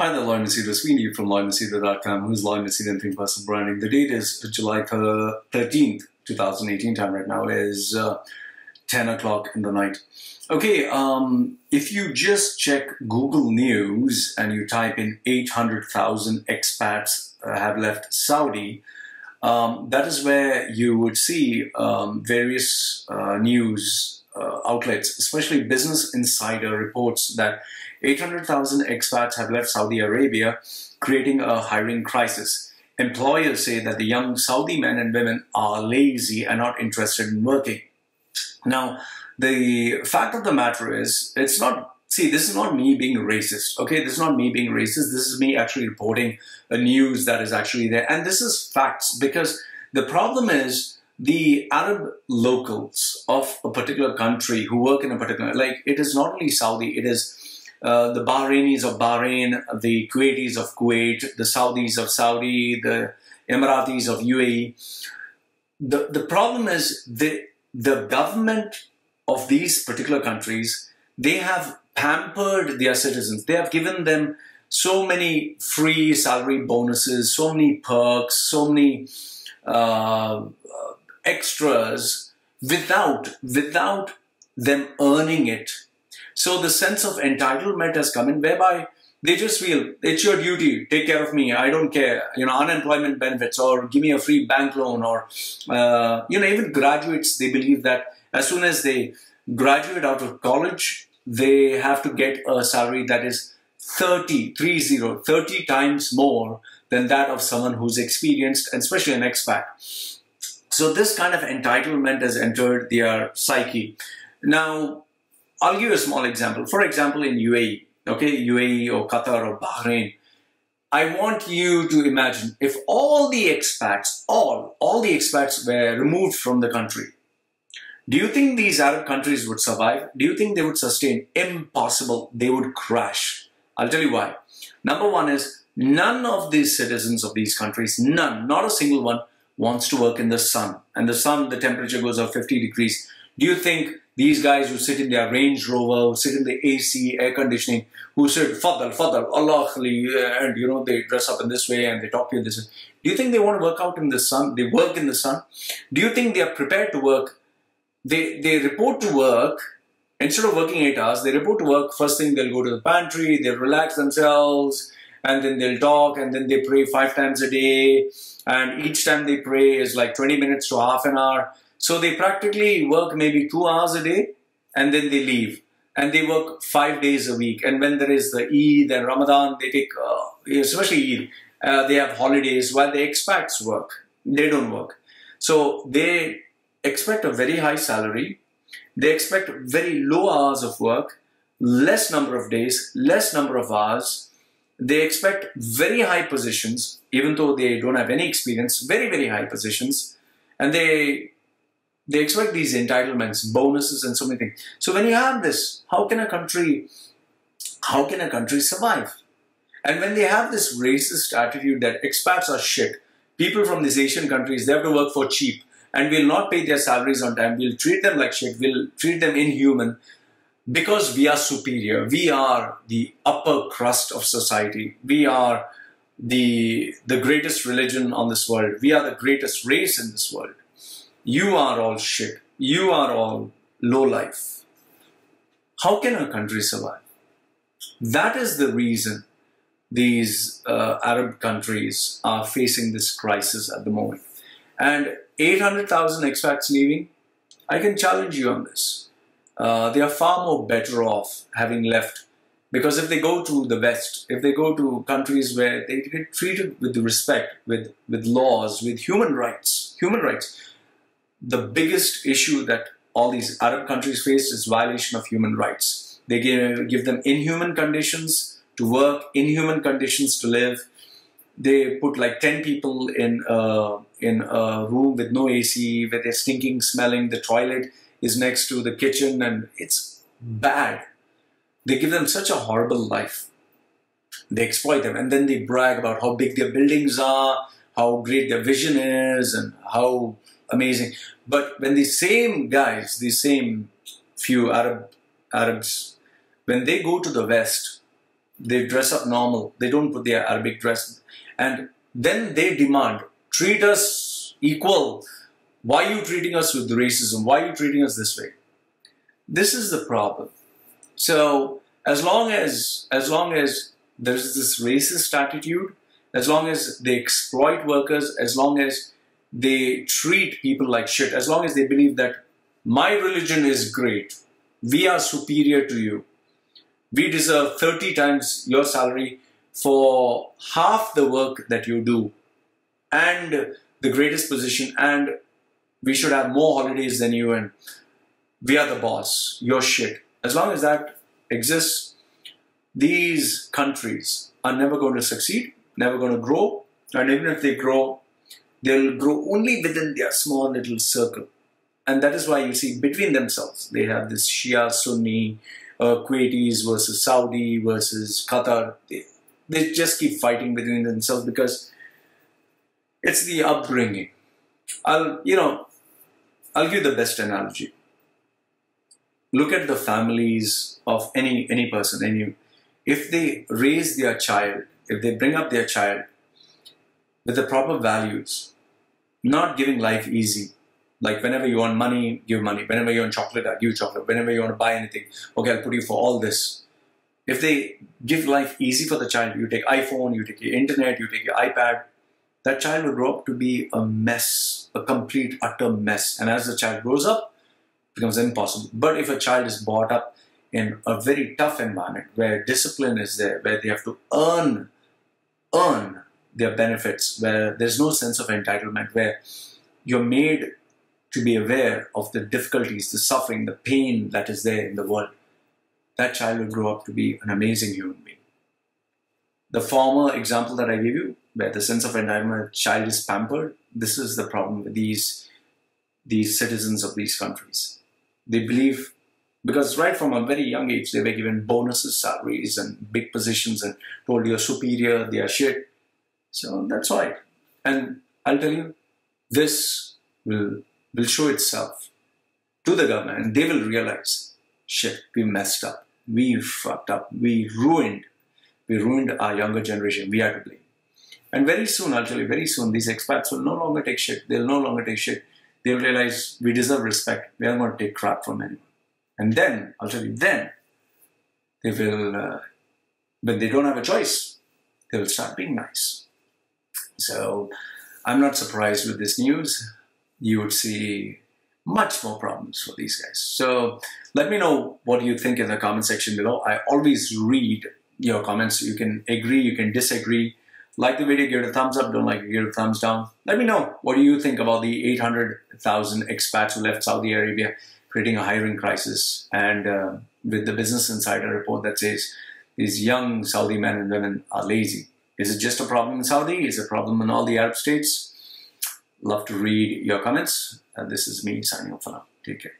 Hi there, Lloyd Macedo. Sweeney from LloydMacedo.com. Who's Lloyd Macedo and Think Personal Branding? The date is July 13th, 2018. Time right now is 10 o'clock in the night. Okay, if you just check Google News and you type in 800,000 expats have left Saudi, that is where you would see various news outlets, especially Business Insider reports that 800,000 expats have left Saudi Arabia, creating a hiring crisis. Employers say that the young Saudi men and women are lazy and not interested in working. Now, the fact of the matter is, this is not me being racist, okay? This is not me being racist. This is me actually reporting a news that is actually there. And this is facts, because the problem is the Arab locals of a particular country who work in a particular, like it is not only Saudi, it is the Bahrainis of Bahrain, the Kuwaitis of Kuwait, the Saudis of Saudi, the Emiratis of UAE. The problem is the government of these particular countries, they have pampered their citizens. They have given them so many free salary bonuses, so many perks, so many extras without them earning it. So the sense of entitlement has come in, whereby they just feel it's your duty, take care of me, I don't care, unemployment benefits, or give me a free bank loan, or even graduates, they believe that as soon as they graduate out of college, they have to get a salary that is 30 times more than that of someone who's experienced, and especially an expat. So this kind of entitlement has entered their psyche. Now, I'll give you a small example. For example, in UAE, okay, UAE or Qatar or Bahrain, I want you to imagine if all the expats, all the expats were removed from the country. Do you think these Arab countries would survive? Do you think they would sustain? Impossible. They would crash. I'll tell you why. Number one is, none of these citizens of these countries, none, not a single one, wants to work in the sun. And the sun, the temperature goes up 50 degrees. Do you think these guys who sit in their Range Rover, who sit in the AC, air conditioning, who sit, Fadal, Allah, and they dress up in this way and they talk to you this way. Do you think they want to work out in the sun? They work in the sun? Do you think they are prepared to work? They report to work, instead of working 8 hours, they report to work. First thing, they'll go to the pantry, they'll relax themselves, and then they'll talk, and then they pray 5 times a day. And each time they pray is like 20 minutes to half an hour. So they practically work maybe 2 hours a day, and then they leave. And they work 5 days a week. And when there is the Eid and Ramadan, they take, especially Eid, they have holidays while the expats work. They don't work. So they expect a very high salary. They expect very low hours of work, less number of days, less number of hours. They expect very high positions, even though they don't have any experience, very, very high positions. And they expect these entitlements, bonuses, and so many things. So when you have this, how can a country survive? And when they have this racist attitude that expats are shit, people from these Asian countries, they have to work for cheap, and we'll not pay their salaries on time, we'll treat them like shit, we'll treat them inhuman, because we are superior. We are the upper crust of society. We are the greatest religion on this world. We are the greatest race in this world. You are all shit. You are all low life. How can a country survive? That is the reason these Arab countries are facing this crisis at the moment. And 800,000 expats leaving, I can challenge you on this. They are far more better off having left, because if they go to the West, if they go to countries where they get treated with respect, with laws, with human rights, the biggest issue that all these Arab countries face is violation of human rights. They give them inhuman conditions to work, inhuman conditions to live. They put like 10 people in a room with no AC, where they're stinking, smelling. The toilet is next to the kitchen, and it's bad. They give them such a horrible life. They exploit them, and then they brag about how big their buildings are, how great their vision is, and how amazing. But when these same guys, these same few Arabs, when they go to the West, They dress up normal. They don't put their Arabic dress. And then they demand, treat us equal. Why are you treating us with racism? Why are you treating us this way? This is the problem. So as long as there's this racist attitude, as long as they exploit workers, as long as they treat people like shit, as long as they believe that my religion is great, we are superior to you, we deserve 30 times your salary for half the work that you do and the greatest position, and we should have more holidays than you, and we are the boss, you're shit. As long as that exists, these countries are never going to succeed, never going to grow, and even if they grow, they'll grow only within their small little circle. And that is why you see between themselves, they have this Shia, Sunni, Kuwaitis versus Saudi versus Qatar. They just keep fighting between themselves because it's the upbringing. I'll give the best analogy. Look at the families of any person, if they raise their child, if they bring up their child with the proper values, not giving life easy. Like whenever you want money, give money. Whenever you want chocolate, I'll give you chocolate. Whenever you want to buy anything, okay, I'll put you for all this. If they give life easy for the child, you take iPhone, you take your internet, you take your iPad, that child will grow up to be a mess, a complete, utter mess. And as the child grows up, it becomes impossible. But if a child is brought up in a very tough environment where discipline is there, where they have to earn their benefits, where there's no sense of entitlement, where you're made to be aware of the difficulties, the suffering, the pain that is there in the world, that child will grow up to be an amazing human being. The former example that I gave you, where the sense of entitlement, child is pampered, this is the problem with these citizens of these countries. They believe, because right from a very young age, they were given bonuses, salaries, and big positions, and told you're superior, they are shit. So that's why. And I'll tell you, this will show itself to the government, and they will realize, shit, we messed up, we fucked up, we ruined our younger generation, we are to blame. And very soon, I'll tell you, very soon, these expats will no longer take shit. They'll no longer take shit. They'll realize we deserve respect. We are not going to take crap from anyone. And then, I'll tell you, then they will, when they don't have a choice, they will start being nice. So I'm not surprised with this news. You would see much more problems for these guys. So let me know what you think in the comment section below. I always read your comments. You can agree, you can disagree. Like the video, give it a thumbs up. Don't like it, give it a thumbs down. Let me know, what do you think about the 800,000 expats who left Saudi Arabia, creating a hiring crisis, and with the Business Insider report that says these young Saudi men and women are lazy. Is it just a problem in Saudi? Is it a problem in all the Arab states? Love to read your comments. This is me signing off for now. Take care.